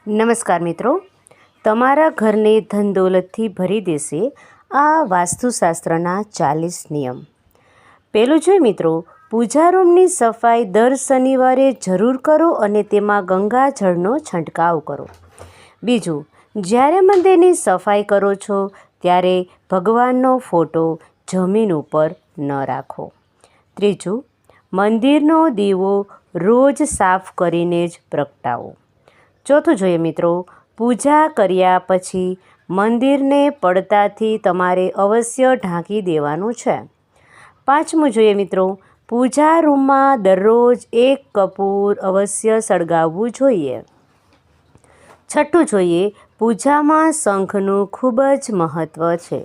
નમસ્કાર મિત્રો, તમારા ઘરને ધન દોલતથી ભરી દેશે આ વાસ્તુશાસ્ત્રના 40 નિયમ. પહેલું જોઈએ મિત્રો, પૂજા રૂમની સફાઈ દર શનિવારે જરૂર કરો અને તેમાં ગંગાજળનો છંટકાવ કરો. બીજું, જ્યારે મંદિરની સફાઈ કરો છો ત્યારે ભગવાનનો ફોટો જમીન ઉપર ન રાખો. ત્રીજું, મંદિરનો દીવો રોજ સાફ કરીને જ પ્રગટાવો. ચોથું જોઈએ મિત્રો, પૂજા કર્યા પછી મંદિરને પડદાથી તમારે અવશ્ય ઢાંકી દેવાનું છે. પાંચમું જોઈએ મિત્રો, પૂજા રૂમમાં દરરોજ એક કપૂર અવશ્ય સળગાવવું જોઈએ. છઠ્ઠું જોઈએ, પૂજામાં શંખનું ખૂબ જ મહત્ત્વ છે,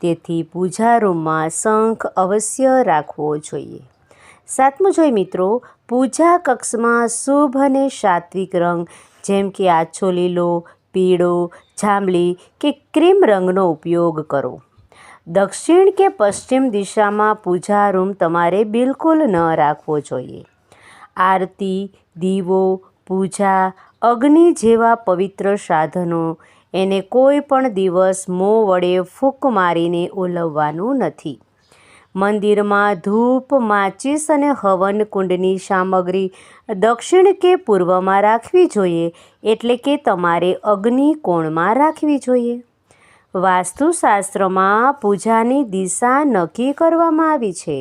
તેથી પૂજા રૂમમાં શંખ અવશ્ય રાખવો જોઈએ. સાતમું જોઈએ મિત્રો, પૂજા કક્ષમાં શુભ અને સાત્વિક રંગ જેમ કે આછો લીલો, પીળો, જાંબલી કે ક્રીમ રંગનો ઉપયોગ કરો. દક્ષિણ કે પશ્ચિમ દિશામાં પૂજા રૂમ તમારે બિલકુલ ન રાખવો જોઈએ. આરતી, દીવો, પૂજા, અગ્નિ જેવા પવિત્ર સાધનો એને કોઈ પણ દિવસ મોં વડે ફૂંક મારીને ઓલવવાનું નથી. મંદિરમાં ધૂપ, માચીસ અને હવન કુંડની સામગ્રી દક્ષિણ કે પૂર્વમાં રાખવી જોઈએ, એટલે કે તમારે અગ્નિ કોણમાં રાખવી જોઈએ. વાસ્તુશાસ્ત્રમાં પૂજાની દિશા નક્કી કરવામાં આવી છે.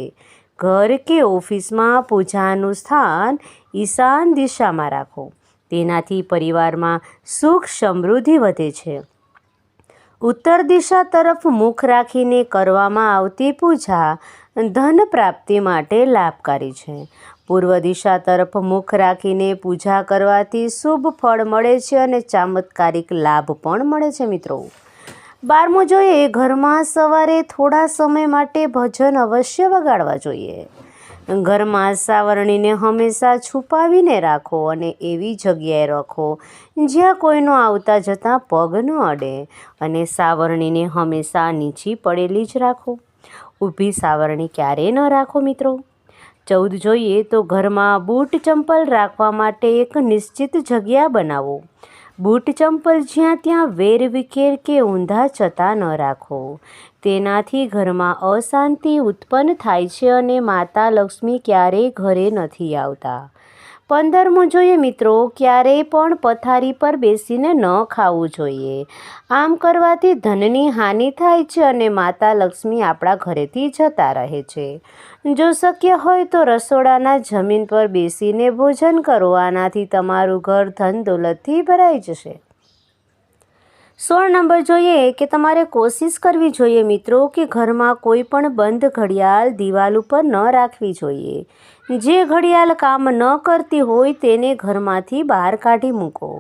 ઘર કે ઓફિસમાં પૂજાનું સ્થાન ઈશાન દિશામાં રાખો, તેનાથી પરિવારમાં સુખ સમૃદ્ધિ વધે છે. ઉત્તર દિશા તરફ મુખ રાખીને કરવામાં આવતી પૂજા ધન પ્રાપ્તિ માટે લાભકારી છે. પૂર્વ દિશા તરફ મુખ રાખીને પૂજા કરવાથી શુભ ફળ મળે છે અને ચમત્કારિક લાભ પણ મળે છે મિત્રો. 12મું જોઈએ, ઘરમાં સવારે થોડા સમય માટે ભજન અવશ્ય વગાડવા જોઈએ. ઘરમાં સાવરણીને હંમેશા છુપાવીને રાખો અને એવી જગ્યાએ રાખો જ્યાં કોઈનો આવતા જતાં પગ ન અડે, અને સાવરણીને હંમેશા નીચી પડેલી જ રાખો. ઊભી સાવરણી ક્યારેય ન રાખો મિત્રો. 14 જોઈએ તો, ઘરમાં બૂટ ચંપલ રાખવા માટે એક નિશ્ચિત જગ્યા બનાવો. બૂટ ચંપલ જ્યાં ત્યાં વેરવિખેર કે ઊંધા જતા ન રાખો. તેનાથી ઘરમાં અશાંતિ ઉત્પન્ન થાય છે અને માતા લક્ષ્મી ક્યારેય ઘરે નથી આવતા. 15મું જોઈએ મિત્રો, ક્યારેય પણ પથારી પર બેસીને ન ખાવું જોઈએ. આમ કરવાથી ધનની હાનિ થાય છે અને માતા લક્ષ્મી આપણા ઘરેથી જતા રહે છે. જો શક્ય હોય તો રસોડાના જમીન પર બેસીને ભોજન કરો. આનાથી તમારું ઘર ધન દોલતથી ભરાઈ જશે. 16 નંબર જોઈએ કે તમારે કોશિશ કરવી જોઈએ મિત્રો કે ઘરમાં કોઈ પણ બંધ ઘડિયાળ દિવાલ ઉપર ન રાખવી જોઈએ. જે ઘડિયાળ કામ ન કરતી હોય તેને ઘરમાંથી બહાર કાઢી મૂકો.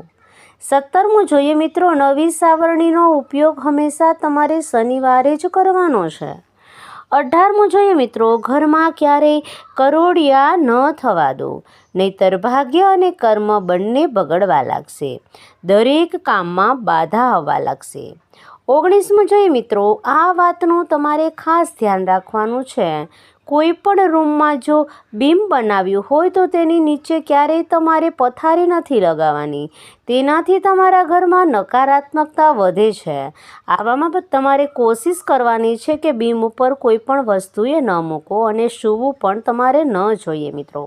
17મું જોઈએ મિત્રો, નવી સાવરણીનો ઉપયોગ હંમેશા તમારે શનિવારે જ કરવાનો છે. 18મું જોઈએ મિત્રો, ઘરમાં ક્યારેય કરોળિયા ન થવા દો, નહીંતર ભાગ્ય અને કર્મ બંને બગડવા લાગશે. દરેક કામમાં બાધા આવવા લાગશે. 19મું જોઈએ મિત્રો, આ વાતનું તમારે ખાસ ધ્યાન રાખવાનું છે. કોઈ પણ રૂમમાં જો બીમ બનાવ્યું હોય તો તેની નીચે ક્યારેય તમારે પથારી નથી લગાવવાની. તેનાથી તમારા ઘરમાં નકારાત્મકતા વધે છે. આવામાં તમારે કોશિશ કરવાની છે કે બીમ ઉપર કોઈ પણ વસ્તુએ ન મૂકો અને સૂવું પણ તમારે ન જોઈએ મિત્રો.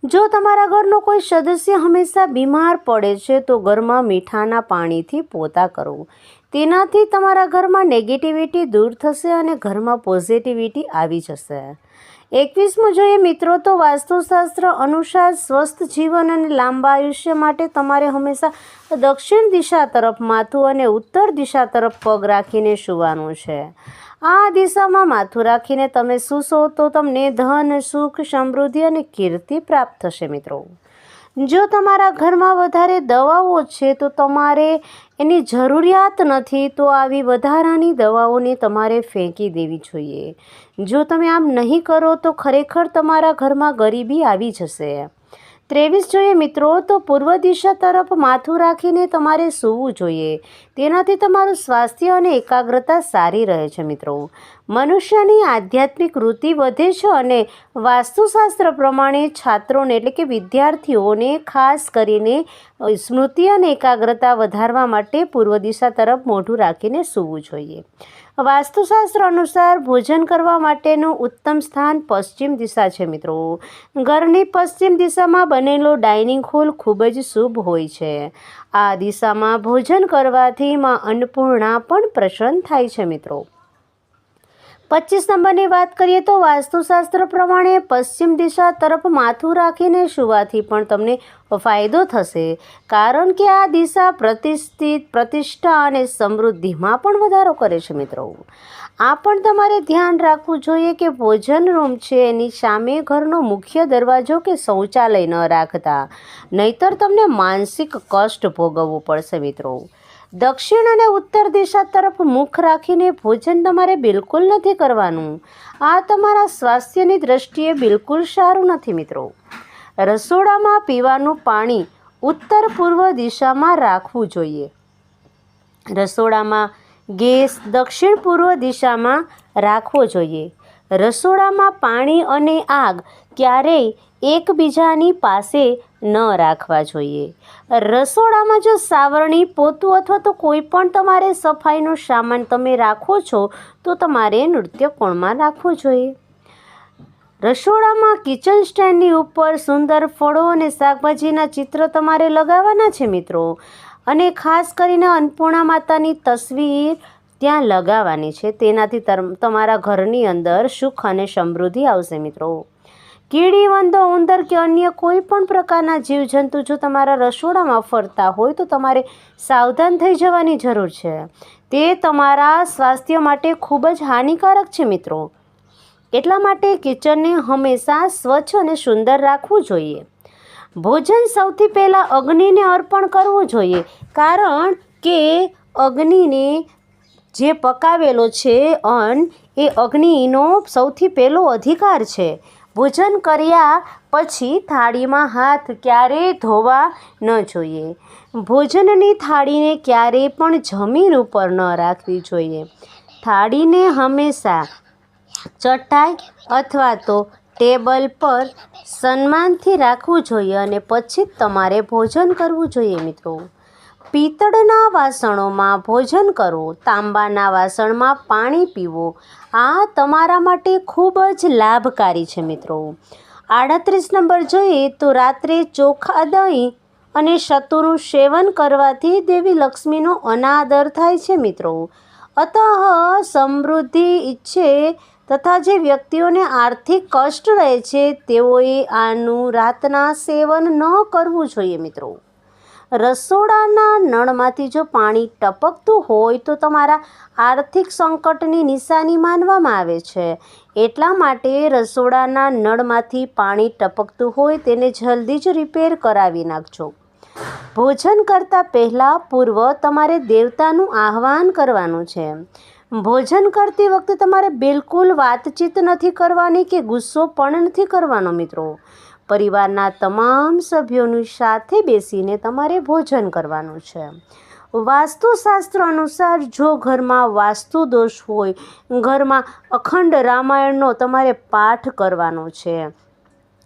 જો તમારા ઘરનો કોઈ સદસ્ય હંમેશા બીમાર પડે છે તો ઘરમાં મીઠાના પાણીથી પોતા કરો. તેનાથી તમારા ઘરમાં નેગેટિવિટી દૂર થશે અને ઘરમાં પોઝિટિવિટી આવી જશે. 21મું જોઈએ મિત્રો, તો વાસ્તુશાસ્ત્ર અનુસાર સ્વસ્થ જીવન અને લાંબા આયુષ્ય માટે તમારે હંમેશા દક્ષિણ દિશા તરફ માથું અને ઉત્તર દિશા તરફ પગ રાખીને સૂવાનું છે. આ દિશામાં માથું રાખીને તમે સૂશો તો તમને ધન, સુખ, સમૃદ્ધિ અને કીર્તિ પ્રાપ્ત થશે મિત્રો. જો તમારા ઘરમાં વધારે દવાઓ છે તો તમારે એની જરૂરિયાત નથી, તો આવી વધારાની દવાઓને તમારે ફેંકી દેવી જોઈએ. જો તમે આમ નહીં કરો તો ખરેખર તમારા ઘરમાં ગરીબી આવી જશે. 23 જોઈએ મિત્રો, તો પૂર્વ દિશા તરફ માથું રાખીને તમારે સૂવું જોઈએ. તેનાથી તમારું સ્વાસ્થ્ય અને એકાગ્રતા સારી રહે છે મિત્રો. મનુષ્યની આધ્યાત્મિક વૃત્તિ વધે છે અને વાસ્તુશાસ્ત્ર પ્રમાણે છાત્રોને એટલે કે વિદ્યાર્થીઓને ખાસ કરીને સ્મૃતિ અને એકાગ્રતા વધારવા માટે પૂર્વ દિશા તરફ મોઢું રાખીને સૂવું જોઈએ. વાસ્તુશાસ્ત્ર અનુસાર ભોજન કરવા માટેનું ઉત્તમ સ્થાન પશ્ચિમ દિશા છે મિત્રો. ઘરની પશ્ચિમ દિશામાં બનેલો ડાઇનિંગ હોલ ખૂબ જ શુભ હોય છે. આ દિશામાં ભોજન કરવાથી માં અન્નપૂર્ણા પણ પ્રસન્ન થાય છે મિત્રો. 25 નંબરની વાત કરીએ તો વાસ્તુશાસ્ત્ર પ્રમાણે પશ્ચિમ દિશા તરફ માથું રાખીને સૂવાથી પણ તમને ફાયદો થશે, કારણ કે આ દિશા પ્રતિષ્ઠા અને સમૃદ્ધિમાં પણ વધારો કરે છે મિત્રો. આ પણ તમારે ધ્યાન રાખવું જોઈએ કે ભોજન રૂમ છે એની સામે ઘરનો મુખ્ય દરવાજો કે શૌચાલય ન રાખતા, નહીતર તમને માનસિક કષ્ટ ભોગવવું પડશે મિત્રો. દક્ષિણ અને ઉત્તર દિશા તરફ મુખ રાખીને ભોજન તમારે બિલકુલ નથી કરવાનું. આ તમારા સ્વાસ્થ્યની દ્રષ્ટિએ બિલકુલ સારું નથી મિત્રો. રસોડામાં પીવાનું પાણી ઉત્તર પૂર્વ દિશામાં રાખવું જોઈએ. રસોડામાં ગેસ દક્ષિણ પૂર્વ દિશામાં રાખવો જોઈએ. રસોડામાં પાણી અને આગ ક્યારેય એકબીજાની પાસે ન રાખવા જોઈએ. રસોડામાં જો સાવરણી, પોતું અથવા તો કોઈ પણ તમારે સફાઈનો સામાન તમે રાખો છો તો તમારે નૃત્ય કોણમાં રાખવું જોઈએ. રસોડામાં કિચન સ્ટેન્ડની ઉપર સુંદર ફળો અને શાકભાજીના ચિત્ર તમારે લગાવવાના છે મિત્રો. અને ખાસ કરીને અન્નપૂર્ણા માતાની તસવીર ત્યાં લગાવવાની છે. તેનાથી તમારા ઘરની અંદર સુખ અને સમૃદ્ધિ આવશે મિત્રો. કીડી, વંદો, ઉંદર કે અન્ય કોઈ પણ પ્રકારના જીવજંતુ જો તમારા રસોડામાં ફરતા હોય તો તમારે સાવધાન થઈ જવાની જરૂર છે. તે તમારા સ્વાસ્થ્ય માટે ખૂબ જ હાનિકારક છે મિત્રો. એટલા માટે કિચનને હંમેશા સ્વચ્છ અને સુંદર રાખવું જોઈએ. ભોજન સૌથી પહેલાં અગ્નિને અર્પણ કરવું જોઈએ, કારણ કે અગ્નિને જે પકાવેલો છે અન્ન એ અગ્નિનો સૌથી પહેલો અધિકાર છે. ભોજન કર્યા પછી થાળીમાં હાથ ક્યારેય ધોવા ન જોઈએ. ભોજનની થાળીને ક્યારેય પણ જમીન ઉપર ન રાખવી જોઈએ. થાળીને હંમેશા ચટાઈ અથવા તો ટેબલ પર સન્માનથી રાખવું જોઈએ અને પછી તમારે ભોજન કરવું જોઈએ મિત્રો. પિત્તળના વાસણોમાં ભોજન કરવું, તાંબાના વાસણમાં પાણી પીવું, આ તમારા માટે ખૂબ જ લાભકારી છે મિત્રો. 38 નંબર જોઈએ તો રાત્રે ચોખા દહીં અને સતુનું સેવન કરવાથી દેવી લક્ષ્મીનો અનાદર થાય છે મિત્રો. અતઃ સમૃદ્ધિ ઈચ્છે તથા જે વ્યક્તિઓને આર્થિક કષ્ટ રહે છે તેઓએ આનું રાતના સેવન ન કરવું જોઈએ મિત્રો. રસોડાના નળમાંથી જો પાણી ટપકતું હોય તો તમારા આર્થિક સંકટની નિશાની માનવામાં આવે છે. એટલા માટે રસોડાના નળમાંથી પાણી ટપકતું હોય તેને જલ્દી જ રિપેર કરાવી નાખજો. ભોજન કરતાં પહેલાં પૂર્વ તમારે દેવતાનું આહ્વાન કરવાનું છે. ભોજન કરતી વખતે તમારે બિલકુલ વાતચીત નથી કરવાની કે ગુસ્સો પણ નથી કરવાનો મિત્રો. પરિવારના તમામ સભ્યોની સાથે બેસીને તમારે ભોજન કરવાનું છે. વાસ્તુશાસ્ત્ર અનુસાર જો ઘરમાં વાસ્તુ દોષ હોય, ઘરમાં અખંડ રામાયણનો તમારે પાઠ કરવાનો છે.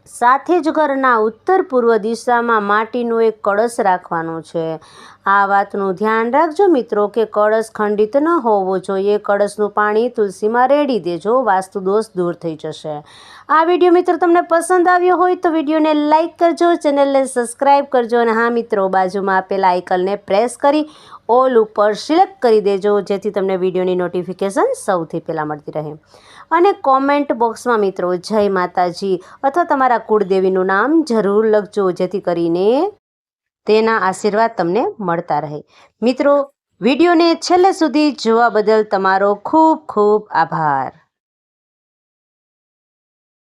સાથે જ ઘરના ઉત્તર પૂર્વ દિશામાં માટીનો એક કળશ રાખવાનો છે. આ વાતનું ધ્યાન રાખજો મિત્રો કે કળશ ખંડિત ન હોવો જોઈએ. કળશનું પાણી તુલસીમાં રેડી દેજો, વાસ્તુ દોષ દૂર થઈ જશે. આ વિડીયો મિત્રો તમને પસંદ આવ્યો હોય તો વિડીયોને લાઇક કરજો, ચેનલને સબસ્ક્રાઈબ કરજો અને હા મિત્રો, બાજુમાં આપેલા આઇકનને પ્રેસ કરી ઓલ ઉપર સિલેક્ટ કરી દેજો, જેથી તમને વિડીયોની નોટિફિકેશન સૌથી પહેલાં મળતી રહે. અને કોમેન્ટ બોક્સમાં મિત્રો જય માતાજી અથવા તમારા કુળદેવીનું નામ જરૂર લખજો, જેથી કરીને તેના આશીર્વાદ તમને મળતા રહે. મિત્રો, વિડીયોને છેલ્લે સુધી જોવા બદલ તમારો ખૂબ ખૂબ આભાર.